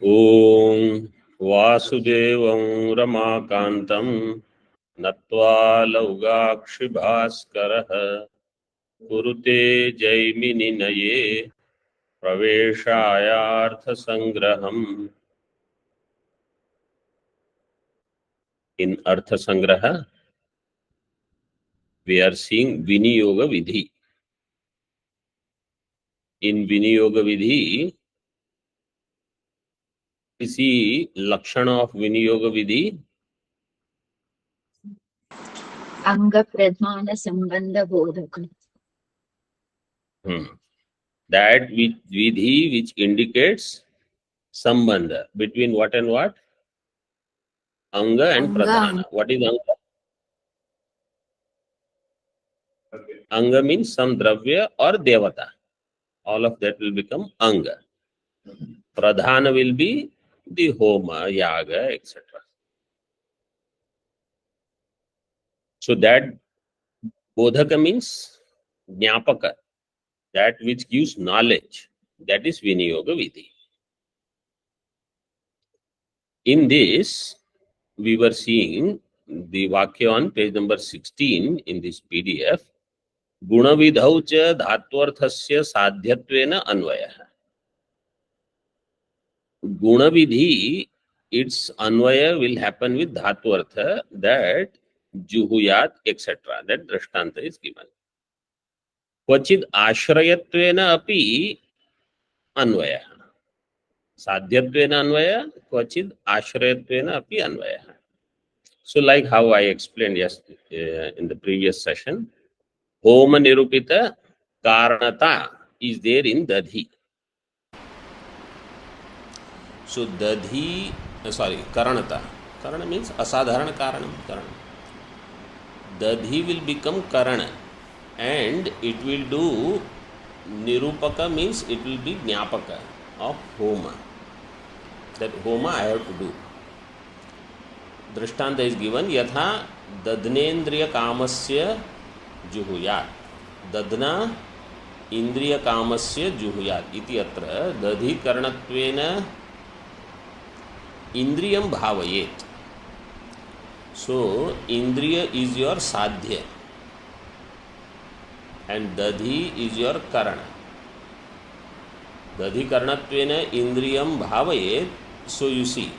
ओम वासुदेवं रमाकान्तं नत्वा लौगाक्षिभास्करः कुरुते जैमिनिनये प्रवेशायार्थसंग्रहम्. In Artha Sangraha, we are seeing Viniyoga Vidhi. In Viniyoga Vidhi, we see Lakshana of Viniyoga Vidhi. Anga Pradhana Sambandha Bodhaka. That Vidhi which indicates Sambandha. Between what and what? Anga and Pradhana. What is Anga? Anga means some Dravya or Devata. All of that will become Anga. Pradhana will be the Homa, Yaga, etc. So that Bodhaka means Jnapaka, that which gives knowledge. That is Viniyoga Vidhi. In this, we were seeing the Vakya on page number 16 in this PDF. Gunavidhau cha dhatvarthasya sadhyatvena anvayah. Gunavidhi, its anvaya will happen with dhatvartha, that juhuyat, etc. That drashtanta is given. Kvachid ashrayatvena api anvaya. Sadhyatvena anvaya, kvachid ashrayatvena api anvaya. So like how I explained yesterday, in the previous session, Homa Nirupita Karanata is there in Dadhi. So Dadhi, Karanata. Karana means Asadharana Karanam. Karana. Dadhi will become Karana and it will do Nirupaka, means it will be Jnapaka of Homa. That Homa I have to do. Drishtanta is given, Yatha Dadnendriya Kamasya Juhuyat. Dadna Indriya Kamasya Juhuyat. Iti atra Dadhi Karanatvena Indriyam Bhavayet. So Indriya is your Sadhya and Dadhi is your Karana. Dadhi Karanatvena Indriyam Bhavayet. So you see,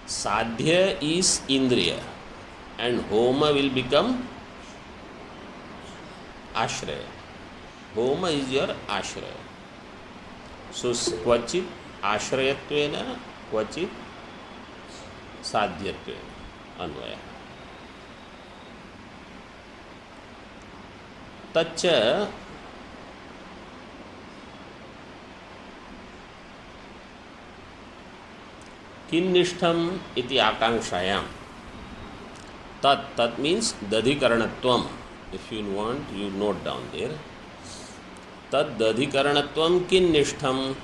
Sadhya is Indriya and Homa will become Ashraya. Homa is your Ashraya. So Kvachit Ashrayatvena, Kvachit Sadhyatvena Anvaya. Tacha Kinnishtham iti akanshayam. Tat means dadhikaranatvam. If you want, you note down there. Tad dadhikaranatvam kinnishtham.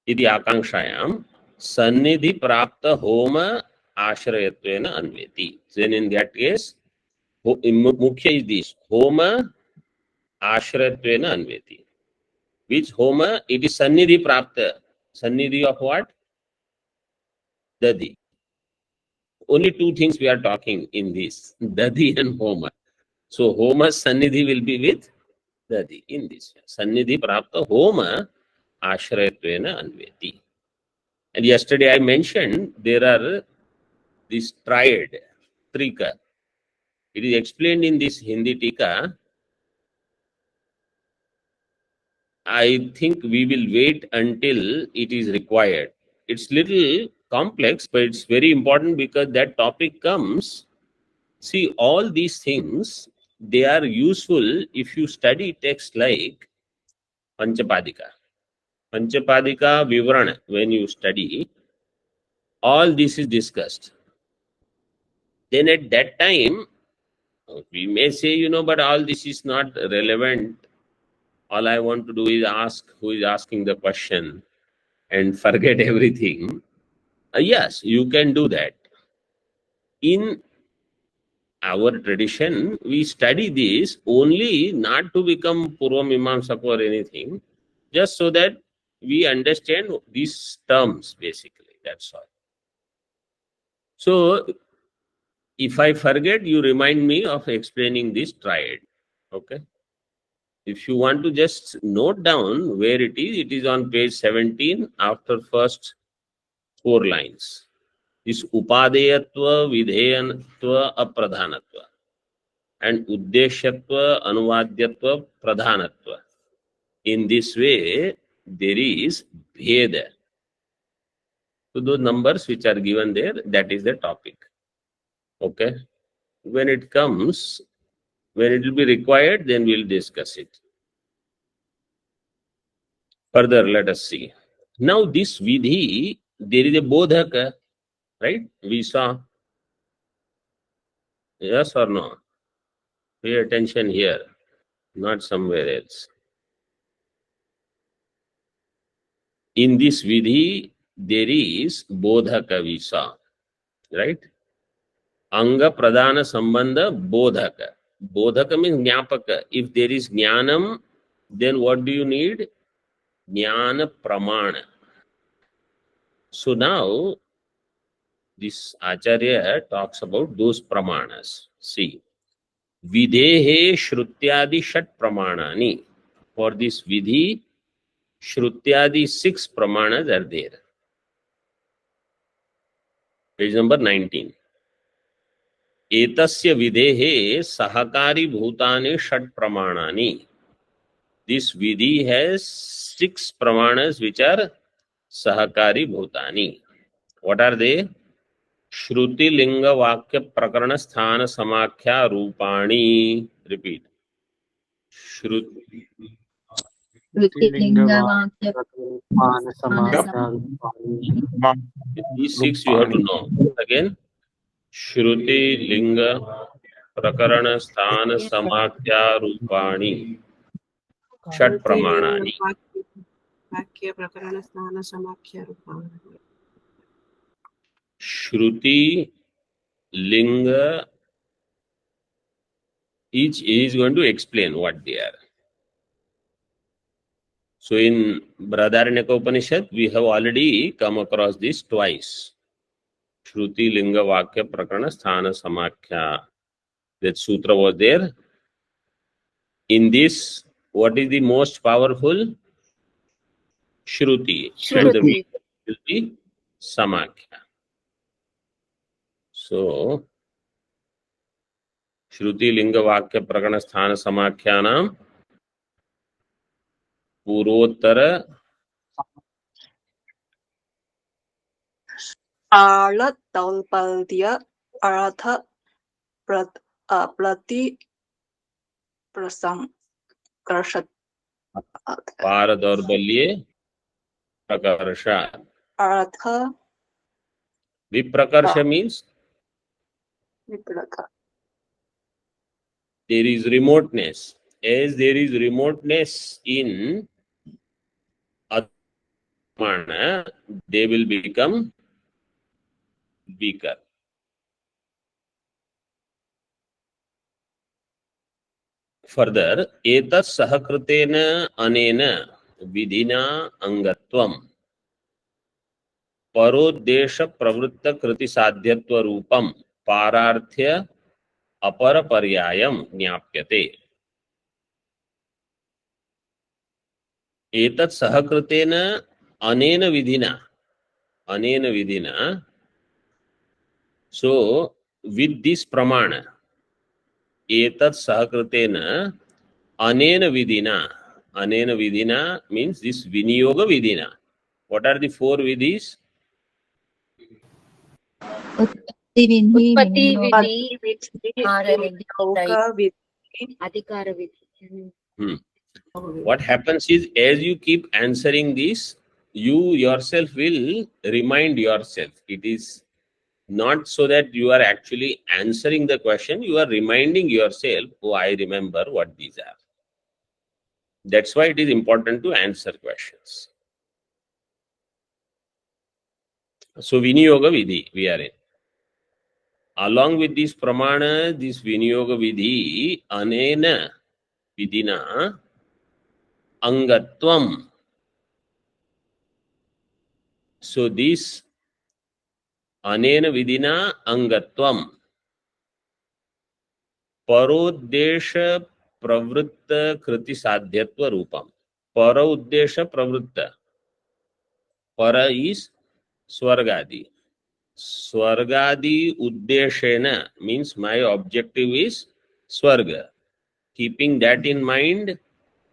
Iti akanshayam sannidhi prapta homa ashrayatvena anveti. Then in that case, mukhya is this. Homa Ashrayatvena anveti. Which Homa? It is Sannidhi Prapta. Sannidhi of what? Dadi. Only two things we are talking in this. Dadi and Homa. So Homa's Sannidhi will be with Dadi in this. Sannidhi Prapta Homa Ashrayatvena anveti. And yesterday I mentioned there are this triad, Trika. It is explained in this Hindi Tika. I think we will wait until it is required. It's little complex, but it's very important because that topic comes. See, all these things, they are useful if you study texts like Panchapadika. Panchapadika Vivrana, when you study, all this is discussed. Then at that time, we may say, but all this is not relevant. All I want to do is ask who is asking the question and forget everything. Yes, you can do that. In our tradition, we study this only not to become Purva Mimamsaka or anything, just so that we understand these terms basically. That's all. So, if I forget, you remind me of explaining this triad. Okay. If you want to just note down where it is on page 17 after first 4 lines. This Upadeyatva, Vidheyanatva, Apradhanatva and Uddeshyatva, Anuvadyatva, Pradhanatva. In this way, there is Bheda. So those numbers which are given there, that is the topic. Okay. When it comes, when it will be required, then we'll discuss it. Further, let us see. Now this Vidhi, there is a Bodhaka, right? We saw. Yes or no? Pay attention here, not somewhere else. In this Vidhi, there is Bodhaka we saw, right? Anga Pradhana Sambandha Bodhaka. Bodhaka means Jnapaka. If there is Jnanam, then what do you need? Jnana Pramana. So now, this Acharya talks about those Pramanas. See, Videhe Shrutyadi Shat Pramanani. For this Vidhi, Shrutyadi 6 Pramanas are there. Page number 19. Etasya Videhe Sahakari Bhutane Shat Pramanani. This Vidhi has 6 Pramanas which are Sahakari Bhutani. What are they? Shruti Linga Vakya Prakarana Sthana Samakhya Rupani. Repeat. Shruti. Shrutilingavakya These 6 you have to know. Again. Shruti Linga Prakarana Sthana Samakhya Rupani. Shat Pramanani. Vakya Prakarana Sthana Samakhya Rupani. Shruti Linga, each is going to explain what they are. So in Brahadaranyaka Upanishad, we have already come across this twice. Shruti Linga Vakya Prakarana Sthana Samakhya. That sutra was there. In this, what is the most powerful? Shruti. And the weak will be Samakhya. So, Shruti Linga Vakya Prakarana Sthana Samakhyanam Purottara Arla Taulpaldia Artha Prati Prasam Karshat Paradorbalye Prakarsha. Artha Viprakarsha means Vipraka. there is remoteness. As there is remoteness in Atmana, they will become weaker. Further, etat sahakritena anena vidhina angatvam parodesha pravritta kriti sadhyatva rupam pararthya apara paryayam jnapyate. Etat sahakritena anena vidhina. So with this pramana, etat sahakritena anena vidhina means this viniyoga vidhina. What are the 4 vidhis? Utpatti Utpatti Vinyoga Vidhi, Yoga Vidhi. Adhikara Vidhi. What happens is, as you keep answering this, you yourself will remind yourself. It is not so that you are actually answering the question, you are reminding yourself, oh, I remember what these are. That's why it is important to answer questions. So, Viniyoga Vidhi, we are in. along with this pramana, this vinyoga vidhi anena vidina angatvam. So this anena vidina angatvam परोद्देश प्रवृत्त कृति साध्यत्व रूपम. पर उद्देश प्रवृत्त. पर is स्वर्गादि. स्वर्गादि उद्देशेन means my objective is swarga. Keeping that in mind,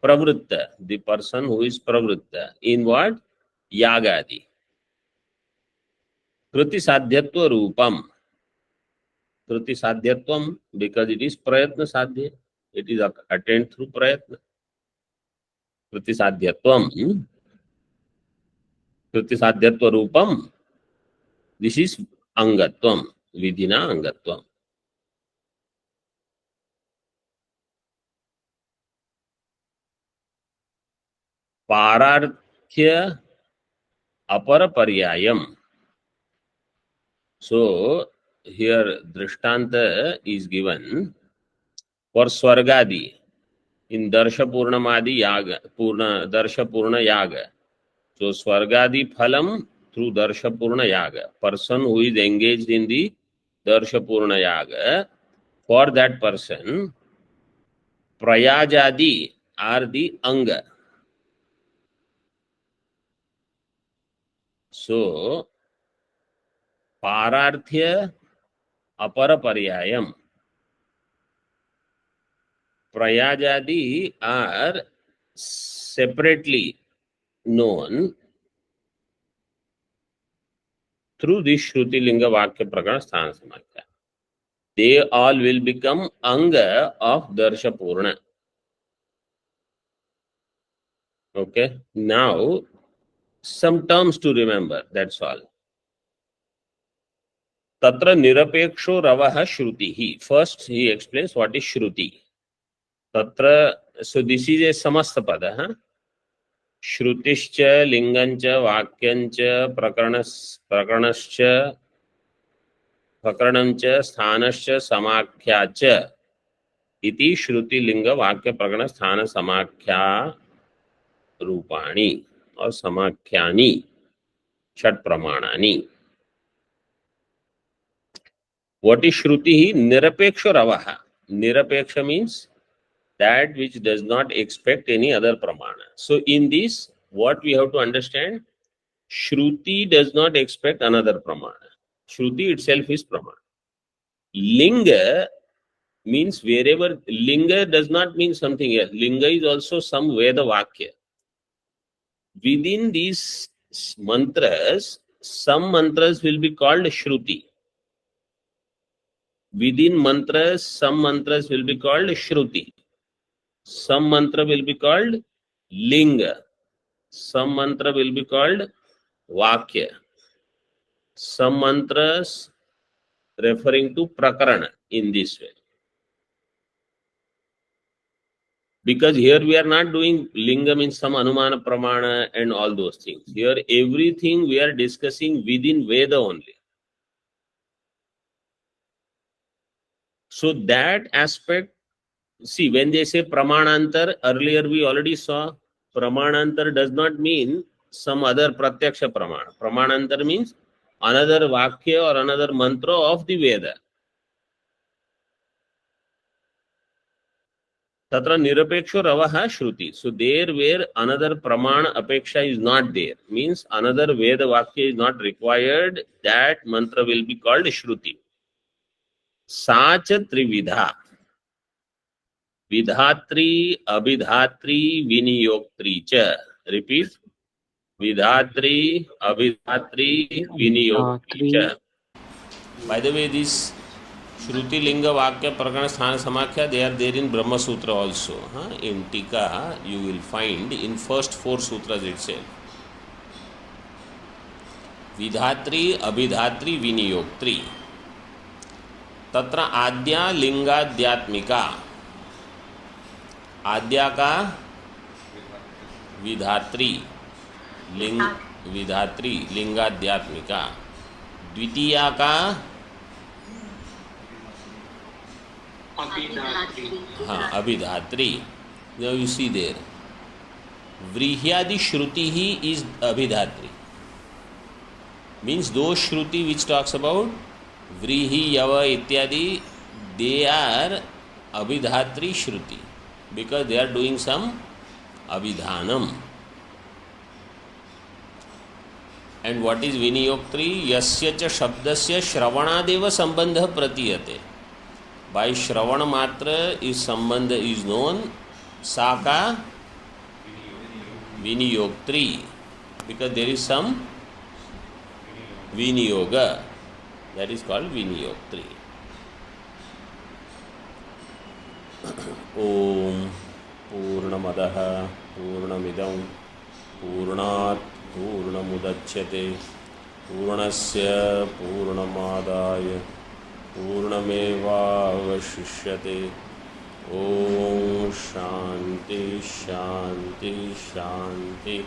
pravritta, the person who is pravritta in what? Yagadi. Kriti sadhyatva rupam. Kriti sadhyatvam, because it is prayatna sadhya. It is attained through prayatna. Kriti sadhyatvam. Kriti sadhyatva rupam. This is angatvam. Vidina angatvam. Pararthya apara paryayam. So here drishtanta is given for swargadi in darsha purnamadi yaga, darsha purna yaga. So swargadi phalam through darsha purna yaga. Person who is engaged in the darsha purna yaga, for that person prayajadi are the anga. So pararthya apara paryayam. Prayajadi are separately known through this Shruti Linga Vakya Prakana Sthana Samakya. They all will become anga of Darsha Purna. Okay. Now, some terms to remember. That's all. Tatra nirapeksho ravaha shrutihi. First, he explains what is shruti. Tatra, so this is a samasta pada. Huh? Shrutischa, lingancha, vakyancha, prakaranascha, prakranamcha, sthanascha, samakhyacha. Iti shruti linga vakya prakana sthana samakhya Rupani और समाख्यानि षट प्रमाणानि. What is Shruti? Nirapeksha Ravaha. Nirapeksha means that which does not expect any other pramana. So in this, what we have to understand, Shruti does not expect another pramana. Shruti itself is pramana. Linga means wherever, linga does not mean something else. Linga is also some Veda Vakya. Within these mantras, some mantras will be called Shruti. Within mantras, some mantras will be called Shruti. Some mantra will be called Linga. Some mantra will be called Vakya. Some mantras referring to Prakarana in this way. Because here we are not doing Linga means some Anumana Pramana and all those things. Here everything we are discussing within Veda only. So that aspect, see, when they say Pramanantar, earlier we already saw Pramanantar does not mean some other Pratyaksha Pramana. Pramanantar means another Vakya or another mantra of the Veda. Tatra nirapeksho ravaha shruti. So there where another pramana apeksha is not there, means another Veda Vakya is not required, that mantra will be called shruti. Sacha trividha. Vidhatri, abhidhatri, viniyoktri cha. Repeat. Vidhatri, abhidhatri, viniyoktri cha. By the way, this Shruti Linga Vakya Prakana Sthana Samakhya, they are there in Brahma Sutra also. In Tika, you will find in first 4 sutras itself. Vidhatri, Abhidhatri, Viniyoktri. Tatra Adya Lingadhyatmika. Adya ka Vidhatri. Vidhatri Lingadhyatmika. Dvitiya ka हाँ अभिधात्री. Now you see there. Vrihyadi Shruti hi is Abhidhatri. Means those Shruti which talks about Vrihi, Yava, Ityadi, they are Abhidhatri Shruti because they are doing some Abhidhanam. And what is Viniyoktri? Yasya cha Shabdasya Shravanadeva Sambandha Pratiyate. By Shravana Matra is Sambandha is known. Saka Viniyoktri, because there is some Viniyoga, that is called Viniyoktri. Om Purnamadaha Purnamidam Purnat Purnamudachyate Purnasya Purnamadaya Purnamevavashishyate. Om Shanti Shanti Shanti.